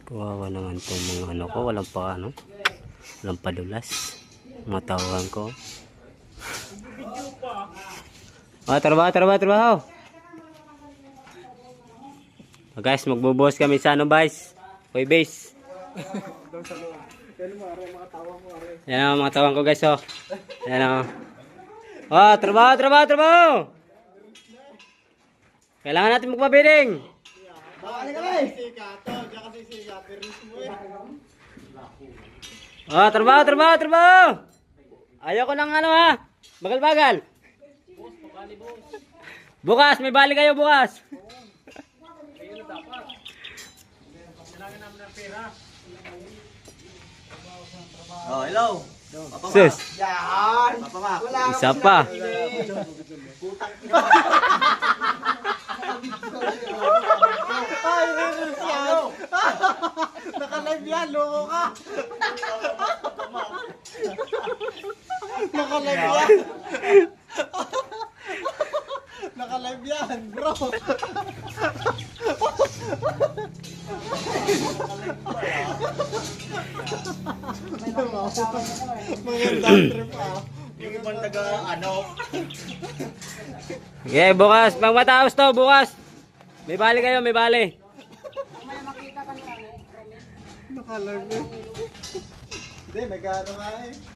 Kawawa naman itong mga ano ko. Walang pa ano. Walang padulas. Mga tawagan ko. Trabaho. Guys, magbubuhos kami sa ano, guys? Koy base. Yan ang mga tawang ko, guys, oh. Yan ang. Trabaho. Kailangan natin magpabiring. Trabaho. Ayoko ng ano, ha. Bagal-bagal. Bukas, may bali kayo bukas. Oh, hello. Sus. Yan. Isa pa. Naka-live yan, loko ka. Naka-live yan. Naka-live yan, bro. Magandang trip ah. Yung ibang taga ano. Okay, bukas. Pang matapos to, bukas. May bali kayo, may bali. Naka-live yan. Hindi, nag-ano nga eh.